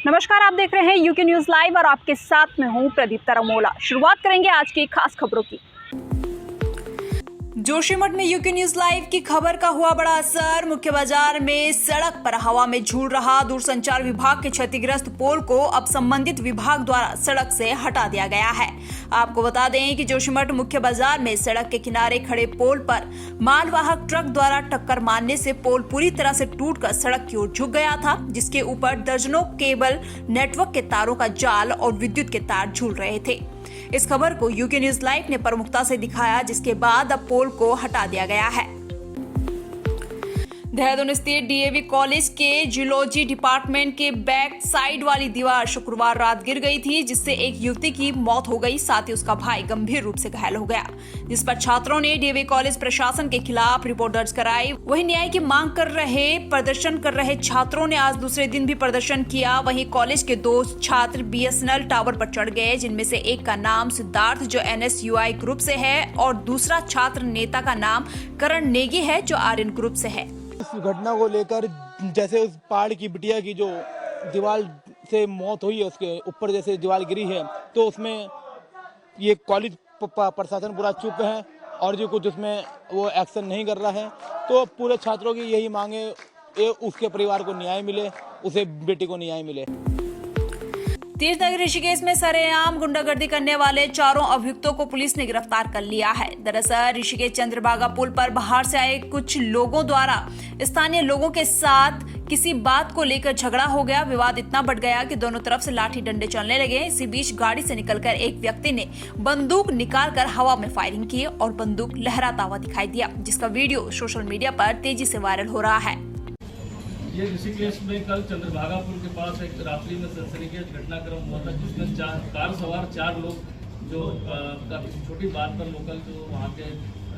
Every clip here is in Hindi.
नमस्कार, आप देख रहे हैं यूके न्यूज लाइव और आपके साथ में हूं प्रदीप तरमोला। शुरुआत करेंगे आज की खास खबरों की। जोशीमठ में यूके न्यूज लाइव की खबर का हुआ बड़ा असर। मुख्य बाजार में सड़क पर हवा में झूल रहा दूरसंचार विभाग के क्षतिग्रस्त पोल को अब संबंधित विभाग द्वारा सड़क से हटा दिया गया है। आपको बता दें कि जोशीमठ मुख्य बाजार में सड़क के किनारे खड़े पोल पर मालवाहक ट्रक द्वारा टक्कर मारने से पोल पूरी तरह से टूटकर सड़क की ओर झुक गया था, जिसके ऊपर दर्जनों केबल, नेटवर्क के तारों का जाल और विद्युत के तार झूल रहे थे। इस खबर को यूके न्यूज लाइव ने प्रमुखता से दिखाया, जिसके बाद अब पोल को हटा दिया गया है। देहरादून स्थित डीएवी कॉलेज के जियोलॉजी डिपार्टमेंट के बैक साइड वाली दीवार शुक्रवार रात गिर गई थी, जिससे एक युवती की मौत हो गई, साथ ही उसका भाई गंभीर रूप से घायल हो गया, जिस पर छात्रों ने डीएवी कॉलेज प्रशासन के खिलाफ रिपोर्ट दर्ज कराई। वहीं न्याय की मांग प्रदर्शन कर रहे छात्रों ने आज दूसरे दिन भी प्रदर्शन किया। वहीं कॉलेज के 2 छात्र बीएसएनएल टावर पर चढ़ गए, जिनमें से एक का नाम सिद्धार्थ जो एनएसयूआई ग्रुप से है और दूसरा छात्र नेता का नाम करण नेगी है जो आर्यन ग्रुप से है। इस घटना को लेकर जैसे उस पहाड़ की बिटिया की जो दीवार से मौत हुई है, उसके ऊपर जैसे दीवार गिरी है, तो उसमें ये कॉलेज प्रशासन पूरा चुप है और जो कुछ उसमें वो एक्शन नहीं कर रहा है। तो पूरे छात्रों की यही मांग है उसके परिवार को न्याय मिले, उसे बेटी को न्याय मिले। तीर्थनगर ऋषिकेश में सरेआम गुंडागर्दी करने वाले 4 अभियुक्तों को पुलिस ने गिरफ्तार कर लिया है। दरअसल ऋषिकेश चंद्रभागा पुल पर बाहर से आए कुछ लोगों द्वारा स्थानीय लोगों के साथ किसी बात को लेकर झगड़ा हो गया। विवाद इतना बढ़ गया कि दोनों तरफ से लाठी डंडे चलने लगे। इसी बीच गाड़ी से निकलकर एक व्यक्ति ने बंदूक निकालकर हवा में फायरिंग की और बंदूक लहराता हुआ दिखाई दिया, जिसका वीडियो सोशल मीडिया पर तेजी से वायरल हो रहा है। ये ऋषिकेश में कल चंद्रभागापुर के पास एक रात्रि में सनसनीखेज घटनाक्रम हुआ था, जिसमें कार सवार 4 लोग जो काफी छोटी बात पर लोकल जो वहाँ के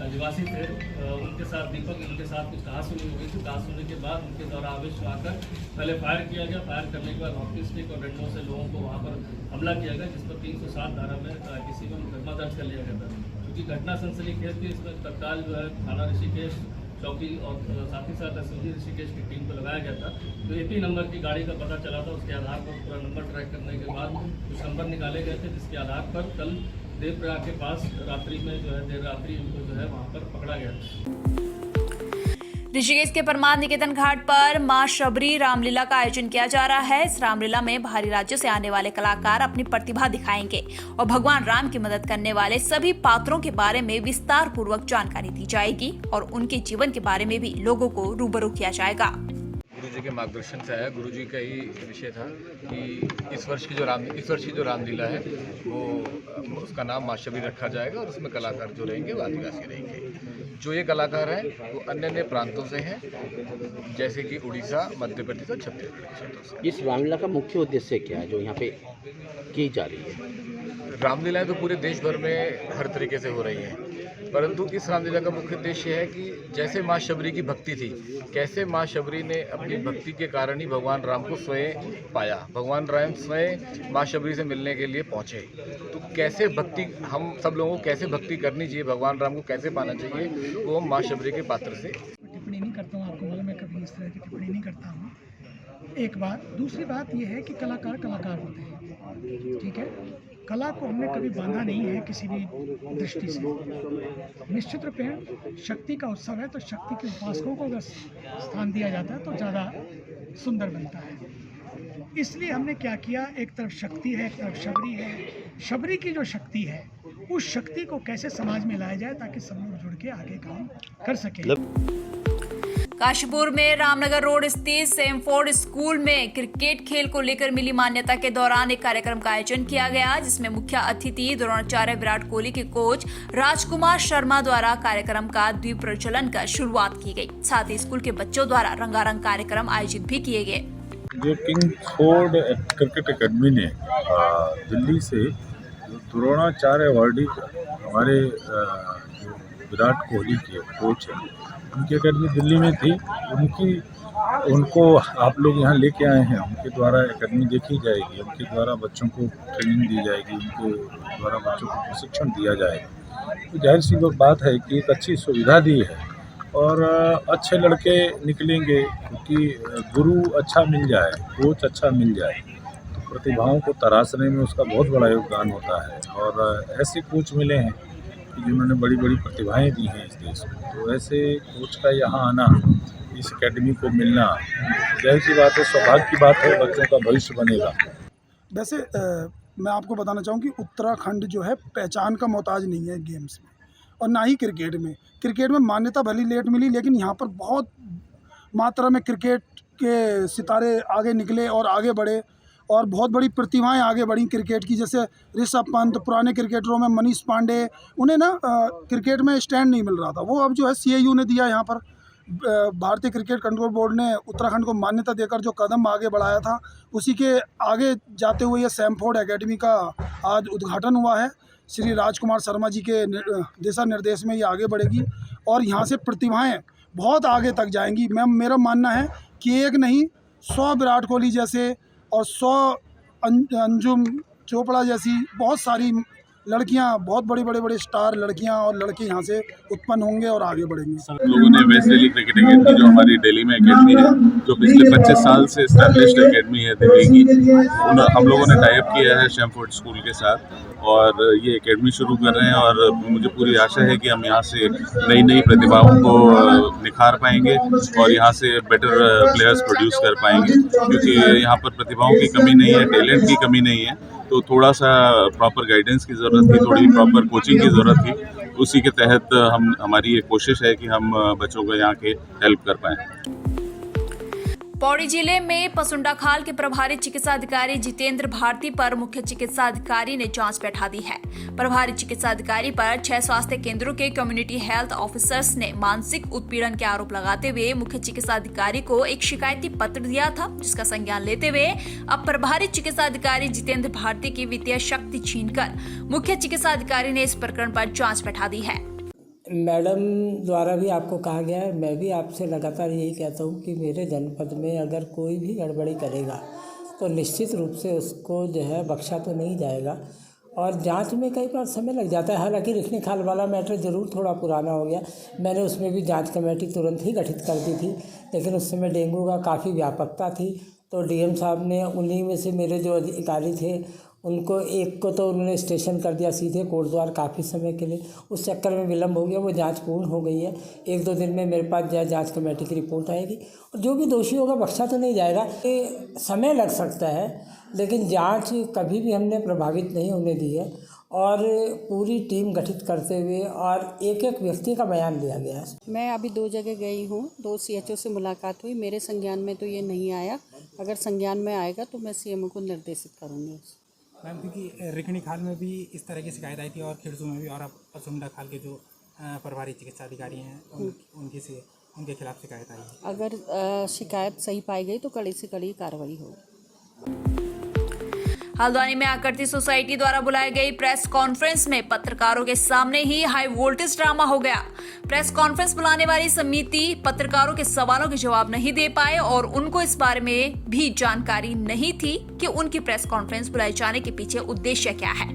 निवासी थे उनके साथ दीपक इनके साथ कुछ कहासुनी हो गई थी। कहासुनी के बाद उनके द्वारा आवेश में आकर पहले फायर किया गया। फायर करने के बाद हॉकी स्टिक और डंडों से लोगों को वहाँ पर हमला किया गया, जिस पर 307 धारा में किसी में मुकदमा दर्ज कर लिया गया था। क्योंकि घटना सनसनीखेज थी, इसमें तत्काल जो है थाना ऋषिकेश चौकी और साथ ही साथ एसओजी ऋषिकेश की टीम को लगाया गया था। तो एपी नंबर की गाड़ी का पता चला था। उसके आधार पर पूरा नंबर ट्रैक करने के बाद कुछ नंबर निकाले गए थे, जिसके आधार पर कल देवप्रयाग के पास रात्रि में जो है देर रात्रि उनको जो है वहाँ पर पकड़ा गया था। ऋषिकेश के परमार निकेतन घाट पर मां शबरी रामलीला का आयोजन किया जा रहा है। इस रामलीला में बाहरी राज्यों से आने वाले कलाकार अपनी प्रतिभा दिखाएंगे और भगवान राम की मदद करने वाले सभी पात्रों के बारे में विस्तार पूर्वक जानकारी दी जाएगी और उनके जीवन के बारे में भी लोगों को रूबरू किया जाएगा। गुरु जी के मार्गदर्शन से आया। गुरु जी का ही विषय था कि इस वर्ष की जो रामलीला है वो उसका नाम मां शबरी रखा जाएगा और उसमें कलाकार जो रहेंगे वो आदिवासी रहेंगे। जो ये कलाकार हैं वो अन्य प्रांतों से हैं, जैसे कि उड़ीसा, मध्य प्रदेश और छत्तीसगढ़ क्षेत्रों से। इस रामलीला का मुख्य उद्देश्य क्या है जो यहाँ पे की जा रही है? रामलीलाएं तो पूरे देश भर में हर तरीके से हो रही हैं, परंतु इस रामलीला का मुख्य उद्देश्य है कि जैसे माँ शबरी की भक्ति थी, कैसे माँ शबरी ने अपनी भक्ति के कारण ही भगवान राम को स्वयं पाया। भगवान राम स्वयं माँ शबरी से मिलने के लिए पहुँचे। तो कैसे भक्ति, हम सब लोगों को कैसे भक्ति करनी चाहिए, भगवान राम को कैसे पाना चाहिए, वो हम माँ शबरी के पात्र से। टिप्पणी नहीं करता हूँ, आपको मालूम है कभी इस तरह की टिप्पणी नहीं करता हूँ। एक बात। दूसरी बात यह है कि कलाकार होते हैं, ठीक है। कला को हमने कभी बांधा नहीं है किसी भी दृष्टि से। निश्चित रूप में शक्ति का उत्सव है, तो शक्ति के उपासकों को अगर स्थान दिया जाता है तो ज़्यादा सुंदर बनता है। इसलिए हमने क्या किया, एक तरफ शक्ति है, एक तरफ शबरी है। शबरी की जो शक्ति है उस शक्ति को कैसे समाज में लाया जाए ताकि सब लोग जुड़ के आगे काम कर सकें। काशीपुर में रामनगर रोड स्थित सेमफोर्ड स्कूल में क्रिकेट खेल को लेकर मिली मान्यता के दौरान एक कार्यक्रम का आयोजन किया गया, जिसमें मुख्य अतिथि द्रोणाचार्य विराट कोहली के कोच राजकुमार शर्मा द्वारा कार्यक्रम का द्वीप प्रज्वलन कर शुरुआत की गई। साथ ही स्कूल के बच्चों द्वारा रंगारंग कार्यक्रम आयोजित भी किए गए। जो किंगफोर्ड क्रिकेट एकेडमी ने दिल्ली से द्रोणाचार्य अवार्डी हमारे विराट कोहली के कोच हैं, उनकी एकेडमी दिल्ली में थी। उनको आप लोग यहाँ लेके आए हैं। उनके द्वारा एकेडमी देखी जाएगी, उनके द्वारा बच्चों को ट्रेनिंग दी जाएगी, उनके द्वारा बच्चों को प्रशिक्षण दिया जाएगा। तो जाहिर सी बात है कि एक अच्छी सुविधा दी है और अच्छे लड़के निकलेंगे, क्योंकि गुरु अच्छा मिल जाए, कोच अच्छा मिल जाए प्रतिभाओं को तराशने में उसका बहुत बड़ा योगदान होता है। और ऐसे कोच मिले हैं कि जिन्होंने बड़ी बड़ी प्रतिभाएं दी हैं इस देश को, तो ऐसे कोच का यहाँ आना, इस एकेडमी को मिलना, जाहिर सी बात है, सौभाग्य की बात है, बच्चों का भविष्य बनेगा। वैसे मैं आपको बताना चाहूँ कि उत्तराखंड जो है पहचान का मोहताज नहीं है गेम्स में, और ना ही क्रिकेट में। क्रिकेट में मान्यता भली लेट मिली, लेकिन यहाँ पर बहुत मात्रा में क्रिकेट के सितारे आगे निकले और आगे बढ़े, और बहुत बड़ी प्रतिभाएं आगे बढ़ी क्रिकेट की, जैसे ऋषभ पंत, पुराने क्रिकेटरों में मनीष पांडे। उन्हें ना क्रिकेट में स्टैंड नहीं मिल रहा था, वो अब जो है CIU ने दिया, यहाँ पर भारतीय क्रिकेट कंट्रोल बोर्ड ने उत्तराखंड को मान्यता देकर जो कदम आगे बढ़ाया था, उसी के आगे जाते हुए ये सैमफोर्ड एकेडमी का आज उद्घाटन हुआ है। श्री राजकुमार शर्मा जी के दिशा निर्देश में ये आगे बढ़ेगी और यहाँ से प्रतिभाएं बहुत आगे तक जाएंगी। मेरा मानना है कि एक नहीं 100 विराट कोहली जैसे और 100 अंजुम चोपड़ा जैसी बहुत सारी लड़कियां, बहुत बड़े स्टार लड़कियां और लड़के यहाँ से उत्पन्न होंगे और आगे बढ़ेंगे। हम लोगों ने वेस्ट दिल्ली क्रिकेट अकेडमी, जो हमारी दिल्ली में अकेडमी है, जो पिछले 25 साल से एस्टैब्लिश्ड अकेडमी है दिल्ली की, हम लोगों ने टाई अप किया है सैमफोर्ड स्कूल के साथ और ये अकेडमी शुरू कर रहे हैं। और मुझे पूरी आशा है कि हम यहाँ से नई प्रतिभाओं को निखार पाएंगे और यहाँ से बेटर प्लेयर्स प्रोड्यूस कर पाएंगे, क्योंकि यहाँ पर प्रतिभाओं की कमी नहीं है, टैलेंट की कमी नहीं है। तो थोड़ा सा प्रॉपर गाइडेंस की ज़रूरत थी, थोड़ी प्रॉपर कोचिंग की ज़रूरत थी। उसी के तहत हमारी एक कोशिश है कि हम बच्चों को यहाँ के हेल्प कर पाएँ। पौड़ी जिले में पसुंडा खाल के प्रभारी चिकित्सा अधिकारी जितेंद्र भारती पर मुख्य चिकित्सा अधिकारी ने जांच बैठा दी है। प्रभारी चिकित्सा अधिकारी पर 6 स्वास्थ्य केंद्रों के कम्युनिटी हेल्थ ऑफिसर्स ने मानसिक उत्पीड़न के आरोप लगाते हुए मुख्य चिकित्सा अधिकारी को एक शिकायती पत्र दिया था, जिसका संज्ञान लेते हुए अब प्रभारी चिकित्सा अधिकारी जितेंद्र भारती की वित्तीय शक्ति छीनकर मुख्य चिकित्सा अधिकारी ने इस प्रकरण पर जाँच बैठा दी है। मैडम द्वारा भी आपको कहा गया है, मैं भी आपसे लगातार यही कहता हूँ कि मेरे जनपद में अगर कोई भी गड़बड़ी करेगा तो निश्चित रूप से उसको जो है बख्शा तो नहीं जाएगा। और जांच में कई बार समय लग जाता है। हालांकि रिखनी खाल वाला मैटर ज़रूर थोड़ा पुराना हो गया, मैंने उसमें भी जांच कमेटी तुरंत ही गठित कर दी थी, लेकिन उस समय डेंगू का काफ़ी व्यापकता थी, तो DM साहब ने उन्हीं में से मेरे जो अधिकारी थे उनको एक को तो उन्होंने स्टेशन कर दिया सीधे कोटद्वार काफ़ी समय के लिए। उस चक्कर में विलम्ब हो गया, वो जांच पूर्ण हो गई है। 1-2 दिन में मेरे पास जांच कमेटी की रिपोर्ट आएगी और जो भी दोषी होगा बख्शा तो नहीं जाएगा। ये समय लग सकता है, लेकिन जांच कभी भी हमने प्रभावित नहीं होने दी है और पूरी टीम गठित करते हुए और एक व्यक्ति का बयान लिया गया है। मैं अभी 2 जगह गई हूँ, 2 CHO से मुलाकात हुई, मेरे संज्ञान में तो ये नहीं आया। अगर संज्ञान में आएगा तो मैं CMO को निर्देशित करूँगी। मैम, क्योंकि रिखनी खाल में भी इस तरह की शिकायत आई थी और खिरसू में भी, और अब पसुंडा खाल के जो प्रभारी चिकित्सा अधिकारी हैं उनके खिलाफ शिकायत आई है। अगर शिकायत सही पाई गई तो कड़ी से कड़ी कार्रवाई होगी। हल्द्वानी में आकृति सोसाइटी द्वारा बुलाई गई प्रेस कॉन्फ्रेंस में पत्रकारों के सामने ही हाई वोल्टेज ड्रामा हो गया। प्रेस कॉन्फ्रेंस बुलाने वाली समिति पत्रकारों के सवालों के जवाब नहीं दे पाए और उनको इस बारे में भी जानकारी नहीं थी कि उनकी प्रेस कॉन्फ्रेंस बुलाए जाने के पीछे उद्देश्य क्या है।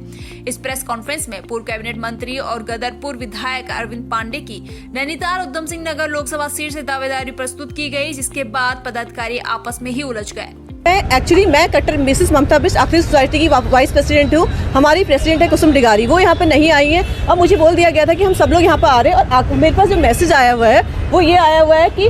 इस प्रेस कॉन्फ्रेंस में पूर्व कैबिनेट मंत्री और गदरपुर विधायक अरविंद पांडे की नैनीताल उधम सिंह नगर लोकसभा सीट से दावेदारी प्रस्तुत की गई, जिसके बाद पदाधिकारी आपस में ही उलझ गए। मैं कट्टर मिसेस ममता बिष्ट आकृति सोसाइटी की वाइस प्रेसिडेंट हूँ। हमारी प्रेसिडेंट है कुसुम डिगारी, वो यहाँ पे नहीं आई है। अब मुझे बोल दिया गया था कि हम सब लोग यहाँ पर आ रहे हैं और मेरे पास जो मैसेज आया हुआ है वो ये आया हुआ है कि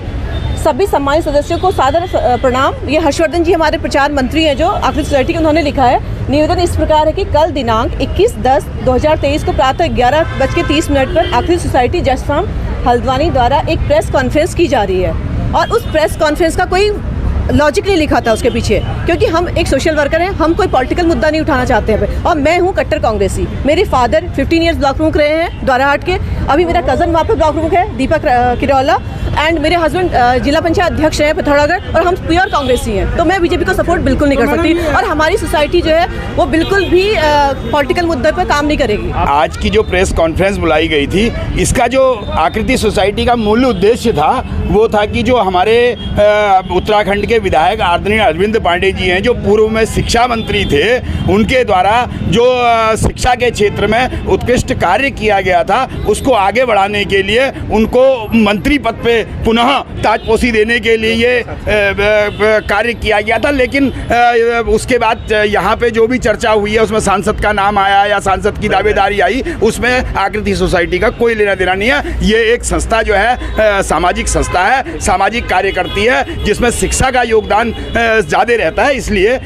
सभी सम्मानित सदस्यों को सादर प्रणाम। ये हर्षवर्धन जी हमारे प्रचार मंत्री हैं जो आकृति सोसाइटी के, उन्होंने लिखा है। निवेदन इस प्रकार है कि कल दिनांक 21/10/2023 को प्रातः 11:30 पर आकृति सोसाइटी जस्ट फार्म हल्द्वानी द्वारा एक प्रेस कॉन्फ्रेंस की जा रही है और उस प्रेस कॉन्फ्रेंस का कोई लॉजिक नहीं लिखा था उसके पीछे, क्योंकि हम एक सोशल वर्कर हैं, हम कोई पॉलिटिकल मुद्दा नहीं उठाना चाहते हैं। और मैं हूं कट्टर कांग्रेसी। मेरे फादर 15 इयर्स ब्लॉक प्रमुख रहे हैं द्वाराहाट के, अभी मेरा कज़न वहाँ पर ब्लॉक प्रमुख है दीपक किरौला, एंड मेरे हस्बैंड जिला पंचायत अध्यक्ष हैं पिथौरागढ़, और हम प्योर कांग्रेसी हैं। तो मैं बीजेपी को सपोर्ट बिल्कुल नहीं कर सकती और हमारी सोसाइटी जो है वो बिल्कुल भी पॉलिटिकल मुद्दे पर काम नहीं करेगी। आज की जो प्रेस कॉन्फ्रेंस बुलाई गई थी, इसका जो आकृति सोसाइटी का मूल उद्देश्य था वो था कि जो हमारे उत्तराखंड के विधायक आदरणीय अरविंद पांडे जी हैं, जो पूर्व में शिक्षा मंत्री थे, उनके द्वारा जो शिक्षा के क्षेत्र में उत्कृष्ट कार्य किया गया था, उसको आगे बढ़ाने के लिए उनको मंत्री पद पे पुनः ताजपोशी देने के लिए ये कार्य किया गया था। लेकिन उसके बाद यहाँ पे जो भी चर्चा हुई है उसमें सांसद का नाम आया या सांसद की दावेदारी आई, उसमें आकृति सोसाइटी का कोई लेना देना नहीं है। ये एक संस्था जो है सामाजिक संस्था है, सामाजिक कार्य करती है, जिसमें शिक्षा का योगदान ज़्यादा रहता है। इसलिए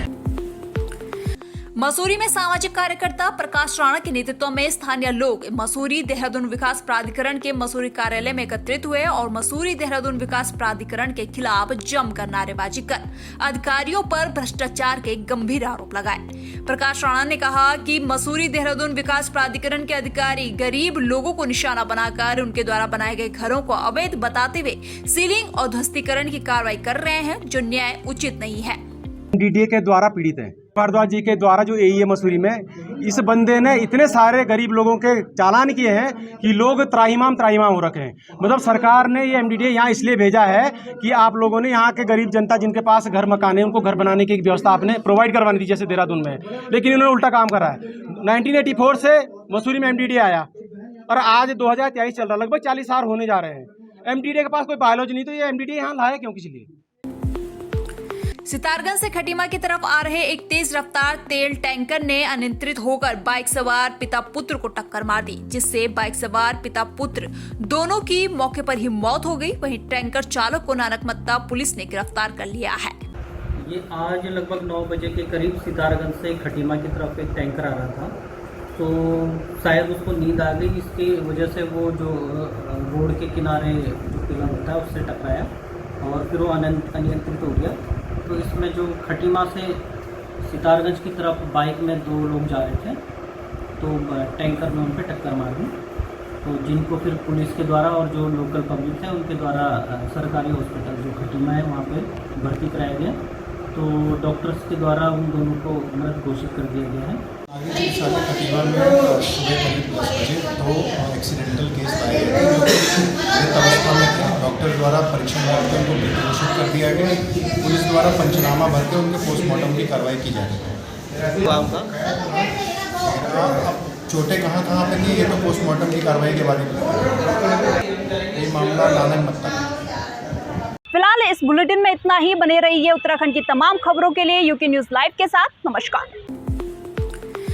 मसूरी में सामाजिक कार्यकर्ता प्रकाश राणा के नेतृत्व में स्थानीय लोग मसूरी देहरादून विकास प्राधिकरण के मसूरी कार्यालय में एकत्रित हुए और मसूरी देहरादून विकास प्राधिकरण के खिलाफ जमकर नारेबाजी कर अधिकारियों पर भ्रष्टाचार के गंभीर आरोप लगाए। प्रकाश राणा ने कहा कि मसूरी देहरादून विकास प्राधिकरण के अधिकारी गरीब लोगों को निशाना बनाकर उनके द्वारा बनाए गए घरों को अवैध बताते हुए सीलिंग और ध्वस्तीकरण की कार्रवाई कर रहे हैं, जो न्याय उचित नहीं है। डीडीए के द्वारा पीड़ित हैं। भारद्वाज जी के द्वारा जो एईए मसूरी में इस बंदे ने इतने सारे गरीब लोगों के चालान किए हैं कि लोग त्राहिमाम हो रखे हैं। मतलब सरकार ने ये एमडीडीए यहाँ इसलिए भेजा है कि आप लोगों ने यहाँ के गरीब जनता जिनके पास घर मकान है, उनको घर बनाने की व्यवस्था आपने प्रोवाइड करवानी थी, जैसे देहरादून में। लेकिन इन्होंने उल्टा काम करा है। 1984 से मसूरी में एमडीडीए आया और आज 2023 चल रहा, लगभग 40 साल होने जा रहे हैं। एमडीडीए के पास कोई बायोलॉजी नहीं, तो ये एमडीडीए यहाँ लाया क्यों, किस लिए? सितारगंज से खटीमा की तरफ आ रहे एक तेज रफ्तार तेल टैंकर ने अनियंत्रित होकर बाइक सवार पिता पुत्र को टक्कर मार दी, जिससे बाइक सवार पिता पुत्र दोनों की मौके पर ही मौत हो गई। वहीं टैंकर चालक को नानकमत्ता पुलिस ने गिरफ्तार कर लिया है। ये आज लगभग 9 बजे के करीब सितारगंज से खटीमा की तरफ एक टैंकर आ रहा था, तो शायद उसको नींद आ गई, इसकी वजह से वो जो रोड के किनारे जो पिलर होता है उससे टकराया और फिर वो अनियंत्रित हो गया। तो इसमें जो खटीमा से सितारगंज की तरफ बाइक में 2 लोग जा रहे थे, तो टैंकर में उन पर टक्कर मार दी, तो जिनको फिर पुलिस के द्वारा और जो लोकल पब्लिक है उनके द्वारा सरकारी हॉस्पिटल जो खटीमा है वहाँ पे भर्ती कराया गया। तो डॉक्टर्स के द्वारा उन दोनों को मृत घोषित कर दिया गया है। आगे खटीमा में सुबह करीब 10 बजे 2 एक्सीडेंटल केस पाए गए थे, जो मृत अवस्था में थे। डॉक्टर द्वारा परीक्षण करके उनको मृत घोषित कर दिया गया। पुलिस द्वारा पंचनामा भर के उनके पोस्टमार्टम की कार्रवाई की जा रही है। अब चोटें कहाँ पे थी, ये तो पोस्टमार्टम की कार्रवाई के बारे में। ये मामला नानकमत्ता। फिलहाल इस बुलेटिन में इतना ही। बने रहिए उत्तराखंड की तमाम खबरों के लिए यूके न्यूज़ लाइव के साथ। नमस्कार।